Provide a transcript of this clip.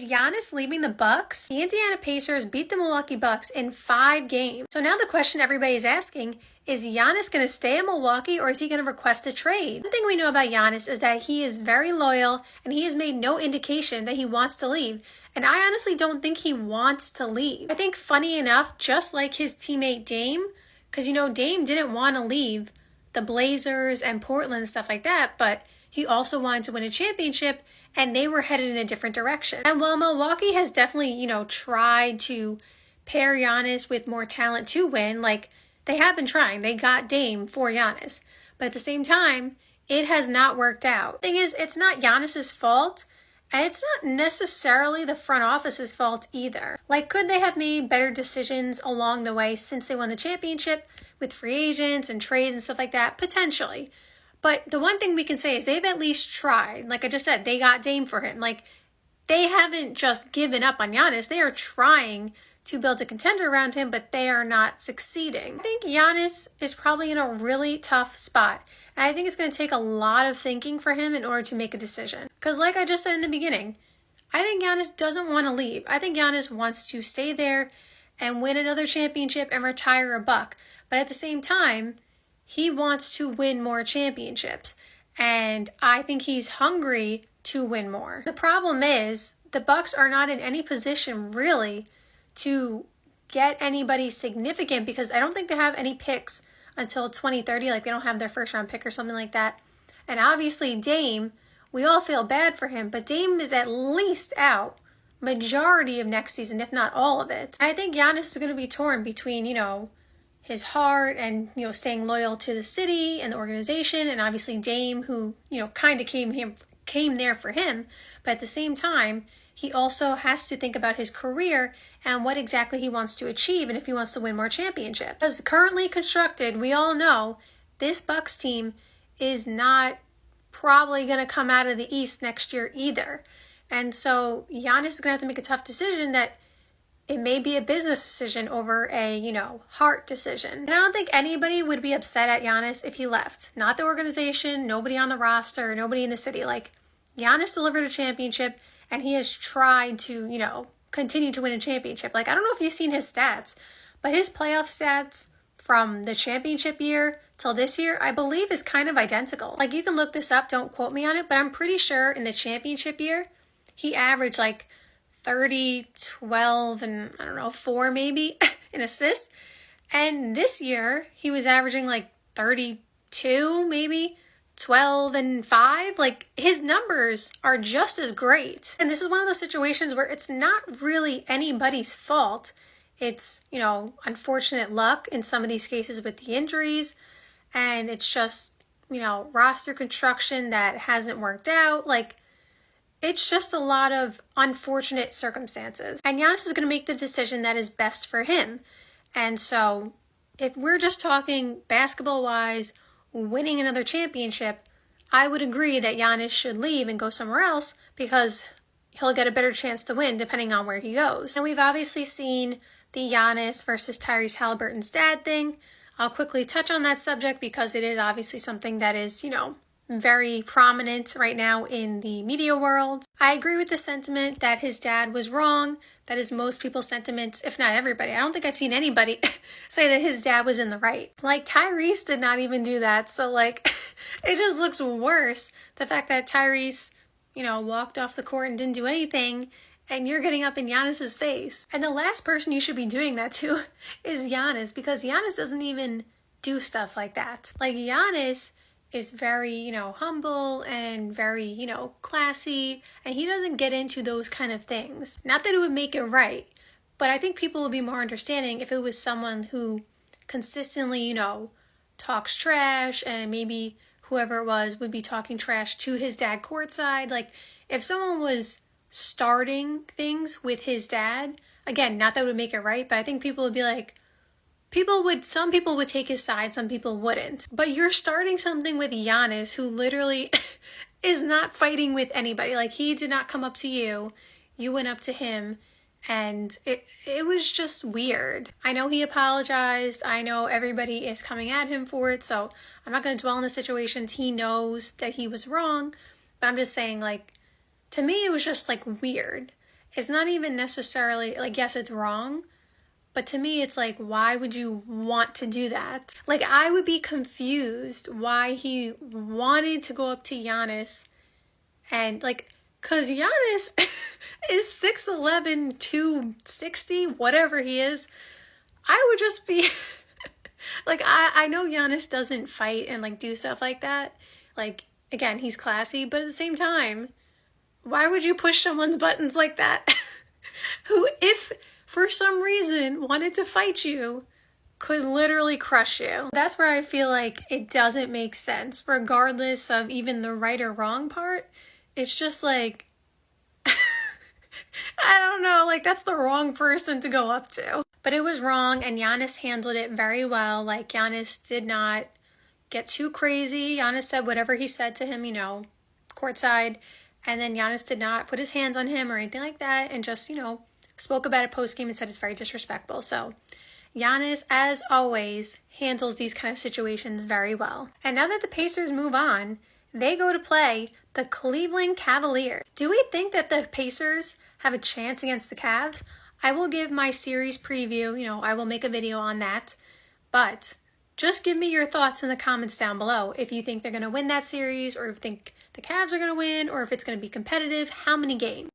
Giannis leaving the Bucks? The Indiana Pacers beat the Milwaukee Bucks in 5 games. So now the question everybody is asking, is Giannis going to stay in Milwaukee or is he going to request a trade? One thing we know about Giannis is that he is very loyal and he has made no indication that he wants to leave. And I honestly don't think he wants to leave. I think funny enough, just like his teammate Dame, because Dame didn't want to leave the Blazers and Portland and stuff like that, but he also wanted to win a championship and they were headed in a different direction. And while Milwaukee has definitely, tried to pair Giannis with more talent to win, like they have been trying. They got Dame for Giannis. But at the same time, it has not worked out. The thing is, it's not Giannis's fault, and it's not necessarily the front office's fault either. Like, could they have made better decisions along the way since they won the championship with free agents and trades and stuff like that? Potentially. But the one thing we can say is they've at least tried. Like I just said, they got Dame for him. Like, they haven't just given up on Giannis. They are trying to build a contender around him, but they are not succeeding. I think Giannis is probably in a really tough spot. And I think it's going to take a lot of thinking for him in order to make a decision. Because like I just said in the beginning, I think Giannis doesn't want to leave. I think Giannis wants to stay there and win another championship and retire a Buck. But at the same time, he wants to win more championships, and I think he's hungry to win more. The problem is the Bucks are not in any position really to get anybody significant because I don't think they have any picks until 2030. Like they don't have their first round pick or something like that. And obviously Dame, we all feel bad for him, but Dame is at least out majority of next season, if not all of it. And I think Giannis is going to be torn between, his heart and, staying loyal to the city and the organization, and obviously Dame, who, kind of came there for him. But at the same time, he also has to think about his career and what exactly he wants to achieve and if he wants to win more championships. As currently constructed, we all know this Bucks team is not probably going to come out of the East next year either. And so Giannis is going to have to make a tough decision that it may be a business decision over a, heart decision. And I don't think anybody would be upset at Giannis if he left. Not the organization, nobody on the roster, nobody in the city. Like, Giannis delivered a championship, and he has tried to, continue to win a championship. Like, I don't know if you've seen his stats, but his playoff stats from the championship year till this year, I believe is kind of identical. Like, you can look this up, don't quote me on it, but I'm pretty sure in the championship year, he averaged like 30, 12, and 4 maybe in assists. And this year, he was averaging like 32, maybe 12 and 5. Like, his numbers are just as great. And this is one of those situations where it's not really anybody's fault. It's, unfortunate luck in some of these cases with the injuries. And it's just, roster construction that hasn't worked out. Like, it's just a lot of unfortunate circumstances. And Giannis is going to make the decision that is best for him. And so if we're just talking basketball-wise, winning another championship, I would agree that Giannis should leave and go somewhere else because he'll get a better chance to win depending on where he goes. And we've obviously seen the Giannis versus Tyrese Halliburton's dad thing. I'll quickly touch on that subject because it is obviously something that is, very prominent right now in the media world. I agree with the sentiment that his dad was wrong. That is most people's sentiments, if not everybody. I don't think I've seen anybody say that his dad was in the right. Like, Tyrese did not even do that. So, like, it just looks worse. The fact that Tyrese, walked off the court and didn't do anything, and you're getting up in Giannis's face. And the last person you should be doing that to is Giannis, because Giannis doesn't even do stuff like that. Like, Giannis is very, humble and very, classy, and he doesn't get into those kind of things. Not that it would make it right, but I think people would be more understanding if it was someone who consistently, talks trash, and maybe whoever it was would be talking trash to his dad courtside. Like, if someone was starting things with his dad, again, not that it would make it right, but I think people would be like, some people would take his side, some people wouldn't. But you're starting something with Giannis, who literally is not fighting with anybody. Like, he did not come up to you, you went up to him, and it was just weird. I know he apologized. I know everybody is coming at him for it, so I'm not going to dwell on the situations. He knows that he was wrong, but I'm just saying, like, to me, it was just, like, weird. it's not even necessarily, like, yes, it's wrong, but to me, it's like, why would you want to do that? Like, I would be confused why he wanted to go up to Giannis and, like, because Giannis is 6'11", 260, whatever he is. I would just be, like, I know Giannis doesn't fight and, like, do stuff like that. Like, again, he's classy, but at the same time, why would you push someone's buttons like that? Who, if for some reason wanted to fight you, could literally crush you. That's where I feel like it doesn't make sense, regardless of even the right or wrong part. It's just like, I don't know, like that's the wrong person to go up to. But it was wrong, and Giannis handled it very well. Like, Giannis did not get too crazy. Giannis said whatever he said to him, courtside. And then Giannis did not put his hands on him or anything like that, and just, spoke about it post-game and said it's very disrespectful. So Giannis, as always, handles these kind of situations very well. And now that the Pacers move on, they go to play the Cleveland Cavaliers. Do we think that the Pacers have a chance against the Cavs? I will give my series preview, I will make a video on that. But just give me your thoughts in the comments down below. If you think they're going to win that series, or if you think the Cavs are going to win, or if it's going to be competitive, how many games?